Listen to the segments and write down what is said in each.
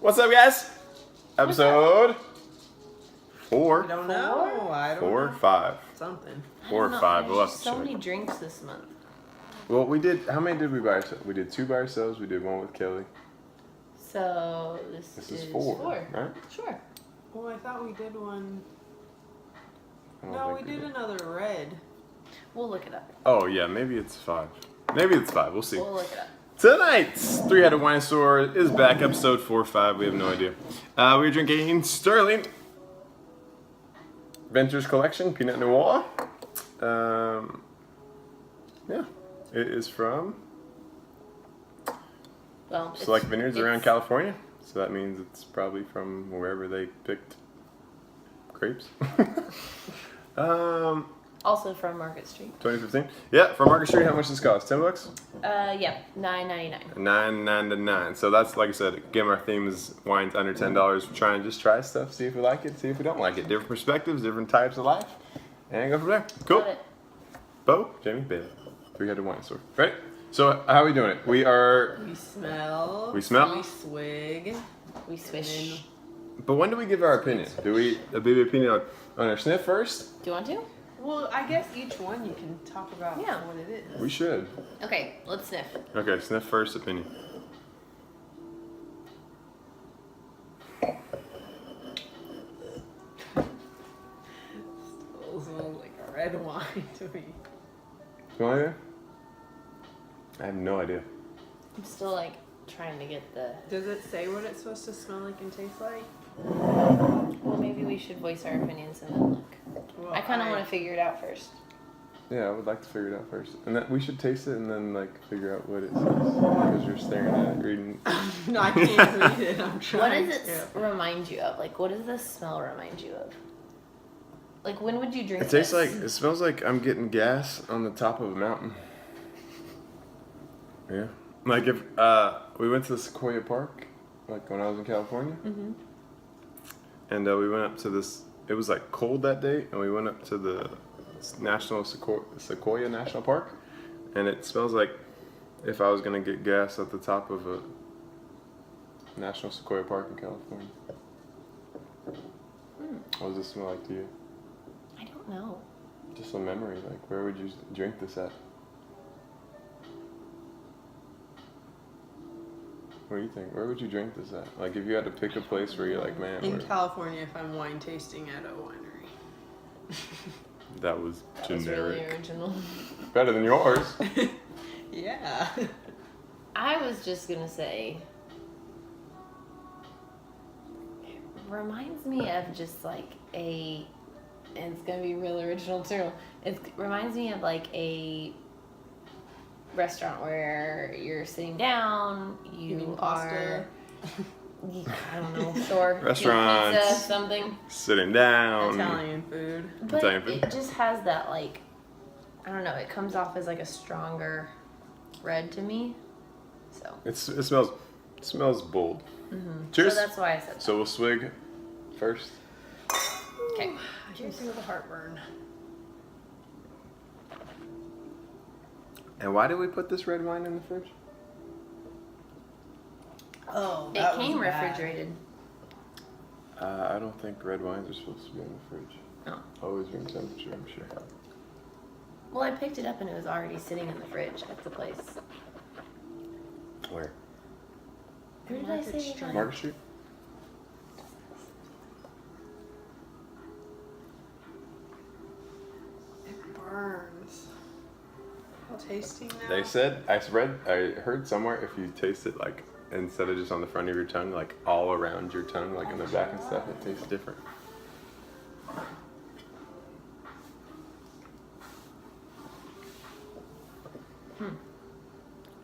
What's up, guys? Episode 4. I don't know. I don't 4 or know. 5. Something. 4 or 5. We'll have to so check. many drinks this month. Well, we did. How many did we buy ourselves? We did 2 by ourselves. We did 1 with Kelly. So This is 4, right? Sure. Well, I thought we did one. I don't No, we think did another red. We'll look it up. Oh yeah, maybe it's 5. Maybe it's 5. We'll see. We'll look it up. Tonight's Three-Headed Winosaur is back. Episode 4 or 5. We have no idea. We're drinking Sterling Ventures Collection Pinot Noir. Yeah, it is from Select Vineyards around California. So that means it's probably from wherever they picked grapes. Also from Market Street. 2015. Yeah, from Market Street. How much does this cost? $10? Yeah, $9.99. $9.99. So that's, like I said, again, our theme is wines under $10. We're trying to just try stuff, see if we like it, see if we don't like it. Different perspectives, different types of life, and go from there. Cool. Love it. Bo, Jamie, Bailey, Three-Headed Winosaur. Ready? So how are we doing it? We smell. We smell. We swig. We swish. But when do we give our opinion? Do we give an opinion on our sniff first? Do you want to? Well, I guess each one you can talk about what it is. We should. Okay, let's sniff. Okay, sniff first, opinion. Still smells like a red wine to me. You want to? I have no idea. I'm still like trying to get the. Does it say what it's supposed to smell like and taste like? Well, maybe we should voice our opinions and then look. Well, I kind of want to figure it out first. Yeah, I would like to figure it out first. And that we should taste it and then like figure out what it says. Because you're staring at it, reading. No, I can't read it. I'm What trying does it to. remind you of? Like, what does the smell remind you of? Like, when would you drink It tastes this? like, it smells like I'm getting gas on the top of a mountain. Yeah. Like if we went to the Sequoia Park, like when I was in California. Mm-hmm. And we went up to this, it was like cold that day, and we went up to the Sequoia National Park. And it smells like if I was going to get gas at the top of a National Sequoia Park in California. What does this smell like to you? I don't know. Just a memory, like where would you drink this at? What do you think? Where would you drink this at? Like if you had to pick a place where you're like, man, In where... California, if I'm wine tasting at a winery. That was That was generic. really original. Better than yours. Yeah. I was just gonna say, it reminds me of just like and it's gonna be real original too. It reminds me of like a restaurant where you're sitting down, you mean are, pasta? I don't know, sure, Restaurants. pizza, something. Sitting down. Italian food. But Italian food. it just has that like, I don't know, it comes off as like a stronger red to me. So. It smells bold. Mm-hmm. Cheers. So that's why I said that. So we'll swig first. Okay. I can feel the heartburn. And why did we put this red wine in the fridge? Oh, It came refrigerated. I don't think red wines are supposed to be in the fridge. No. Always room temperature, I'm sure. Well, I picked it up and it was already sitting in the fridge at the place. Where? Where did I Market say we Street. got it? Market Street? It burns. Tasting now? They said, I heard somewhere if you taste it like, instead of just on the front of your tongue, like all around your tongue, like in the back and stuff, it tastes different.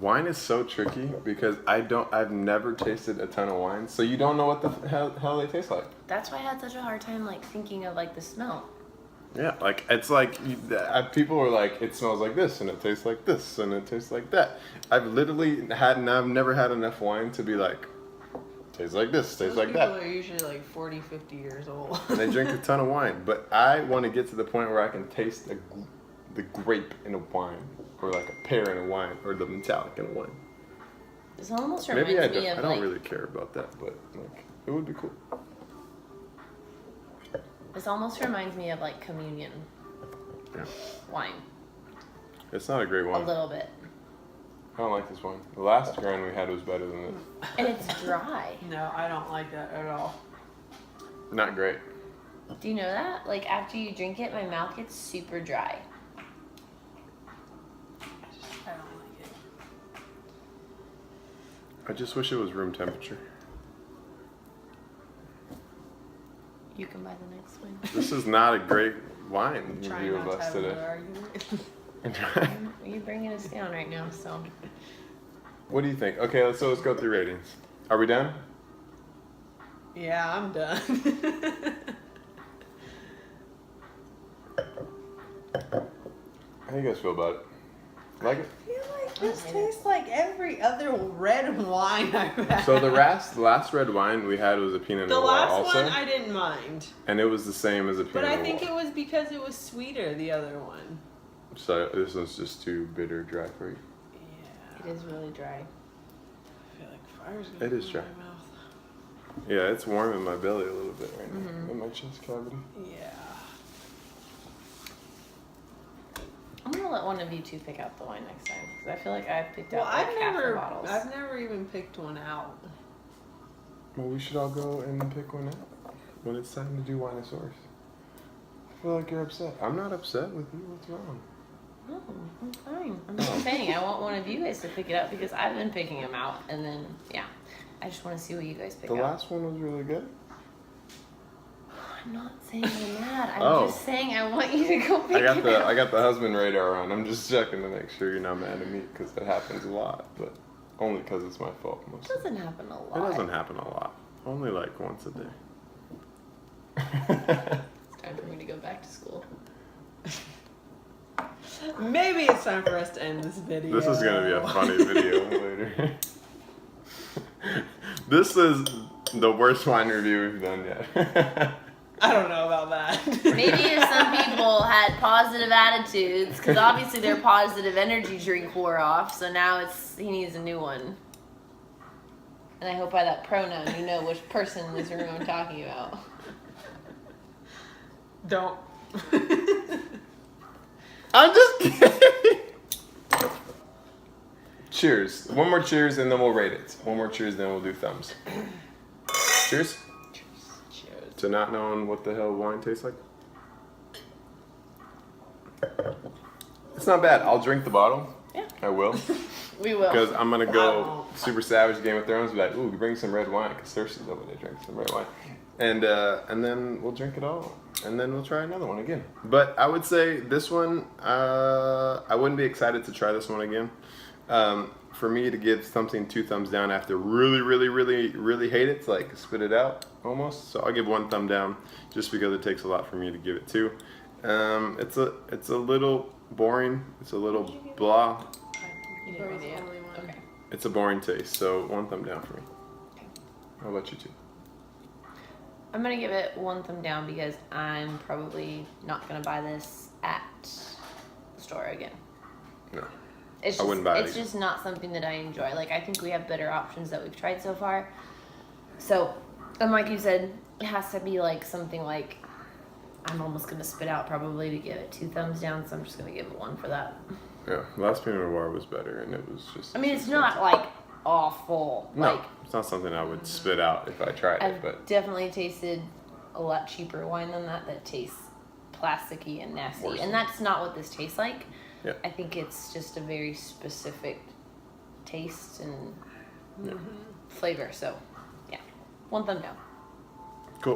Wine is so tricky because I've never tasted a ton of wine, so you don't know what the hell they taste like. That's why I had such a hard time like thinking of like the smell. Yeah, like it's like people are like, it smells like this and it tastes like this and it tastes like that. I've never had enough wine to be like, tastes like this, tastes like that. People are usually like 40, 50 years old. And they drink a ton of wine, but I want to get to the point where I can taste the grape in a wine, or like a pear in a wine, or the metallic in a wine. This almost reminds Maybe me of I don't like. really care about that, but like it would be cool. This almost reminds me of like communion wine. It's not a great A one. little bit. I don't like this one. The last grind we had was better than this. And it's dry. No, I don't like that at all. Not great. Do you know that? Like after you drink it, my mouth gets super dry. I don't like it. I just wish it was room temperature. You can buy the next one. This is not a great wine Trying review not of to us have today. another argument. You're bringing us down right now, so. What do you think? Okay, let's go through ratings. Are we done? Yeah, I'm done. How do you guys feel about it? Like it? I feel like this tastes like every other red wine I've had. So the last red wine we had was a Pinot The Noir last also, one I didn't mind. and it was the same as a Pinot But Noir. I think it was because it was sweeter, the other one. So this one's just too bitter, dry for you. Yeah. It is really dry. I feel like fire's gonna It is come dry. in my mouth. Yeah, it's warm in my belly a little bit right now, in my chest cavity. Yeah. I'm gonna let one of you two pick out the wine next time because I feel like I've picked Well, out like half the bottles. I've never even picked one out. Well, we should all go and pick one out when it's time to do Winosaurs. I feel like you're upset. I'm not upset with you. What's wrong? No, I'm fine. I'm just saying I want one of you guys to pick it out because I've been picking them out, and then I just want to see what you guys pick The out. last one was really good. I'm not saying I'm mad. I'm Oh. just saying I want you to go pick I got it the out. I got the husband radar on. I'm just checking to make sure you're not mad at me because that happens a lot, but only because it's my fault It mostly. doesn't happen a It lot. doesn't happen a lot. Only like once a day. It's time for me to go back to school. Maybe it's time for us to end this video. This is gonna be a funny video later. This is the worst wine review we've done yet. I don't know about that. Maybe if some people had positive attitudes, because obviously their positive energy drink wore off, so now he needs a new one. And I hope by that pronoun you know which person in this room I'm talking about. Don't. I'm just kidding. Cheers. One more cheers and then we'll rate it. One more cheers, then we'll do thumbs. Cheers. Cheers. To not knowing what the hell wine tastes like. It's not bad. I'll drink the bottle. Yeah. I will. We will. Because I'm going to go won't. super savage Game of Thrones. Be like, ooh, bring some red wine. Because Cersei's over there drinking some red wine. And then we'll drink it all. And then we'll try another one again. But I would say this one, I wouldn't be excited to try this one again. For me to give something 2 thumbs down after really hate it, it's like spit it out almost. So I'll give 1 thumb down just because it takes a lot for me to give it 2. It's a little boring. It's a little blah. You didn't read it yet. Okay. It's a boring taste. So 1 thumb down for me. How about you two? I'm going to give it 1 thumb down because I'm probably not going to buy this at the store again. No. It's I just, wouldn't buy it it's again. just not something that I enjoy. Like, I think we have better options that we've tried so far. So, and like you said, it has to be like something like, I'm almost going to spit out probably to give it 2 thumbs down. So I'm just going to give it 1 for that. Yeah, last Pinot Noir was better, and it was just. I mean, it's not like awful. No, Like, it's not something I would spit out if I tried I've it, but definitely tasted a lot cheaper wine than that tastes plasticky and nasty. Worse. And that's not what this tastes like. Yeah. I think it's just a very specific taste and flavor. So, yeah, 1 thumb down. cool.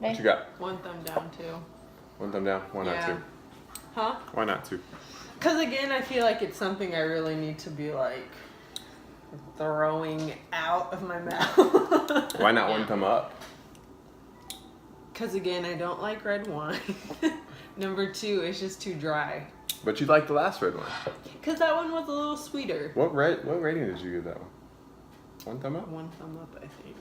Okay. What you got? 1 thumb down too. 1 thumb down. Why not Yeah. 2? Huh? Why not 2? Because again, I feel like it's something I really need to be like throwing out of my mouth. Why not 1 thumb up? Because again, I don't like red wine. Number 2, it's just too dry. But you liked the last red one. Because that one was a little sweeter. What rating did you give that one? 1 thumb up? 1 thumb up, I think.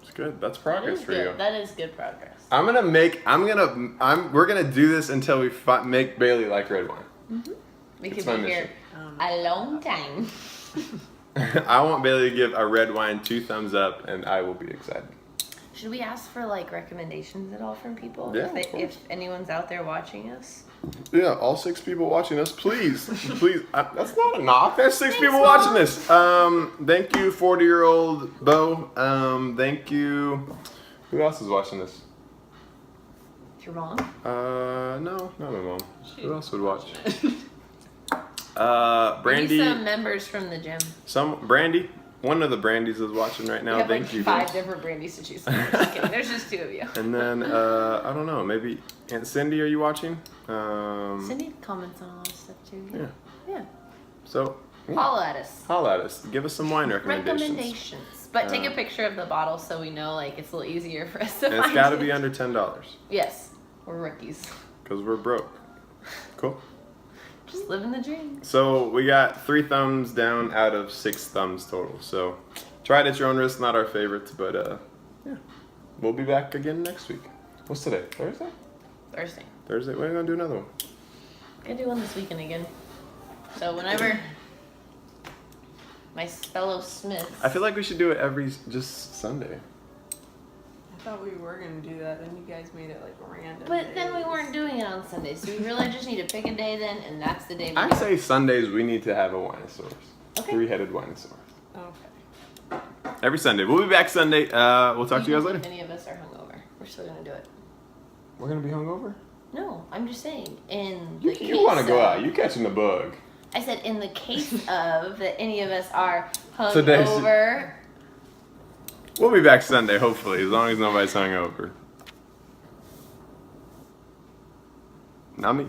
It's good. That's That progress is for good. you. That is good progress. We're gonna do this until we make Bailey like red wine. We It's could my be here mission. a long time. I want Bailey to give a red wine 2 thumbs up, and I will be excited. Should we ask for like recommendations at all from people? Yeah, If anyone's out there watching us. Yeah, all 6 people watching us, please, please. That's not a knock. There's 6 Thanks, people Mom. watching this. Thank you, 40-year-old Bo. Thank you. Who else is watching this? Your mom? No, not my mom. Who else would watch? Maybe Brandy. some members from the gym. Brandy. One of the Brandies is watching right now. We have Thank like you. 5 different brandies to choose from. Just kidding. There's just 2 of you. And then I don't know. Maybe Aunt Cindy. Are you watching? Cindy comments on all this stuff too. Yeah. Yeah. So. Yeah. Holla at us. Holla at us. Give us some wine recommendations. Recommendations. But take a picture of the bottle so we know like it's a little easier for us to And find it's got to it. be under $10. Yes. We're rookies. Because we're broke. Cool. Just living the dream. So we got 3 thumbs down out of 6 thumbs total. So try it at your own risk. Not our favorites, but yeah. We'll be back again next week. What's today? Thursday? Thursday. Thursday. When are we going to do another one? Gonna do one this weekend again. So whenever my fellow Smiths. I feel like we should do it every just Sunday. I thought we were gonna do that, then you guys made it like random. But then we days. weren't doing it on Sundays, so we really just need to pick a day then, and that's the day we I do it. say Sundays we need to have a Winosaurus. Okay. 3-headed Winosaurus. Okay. Every Sunday. We'll be back Sunday. We'll talk to you guys Even later. if any of us are hungover, we're still gonna do it. We're going to be hungover? No, I'm just saying, in You, the you case want to go of- out. You catching the bug. I said in the case of that any of us are Today's- hungover. We'll be back Sunday, hopefully, as long as nobody's hungover. Not me.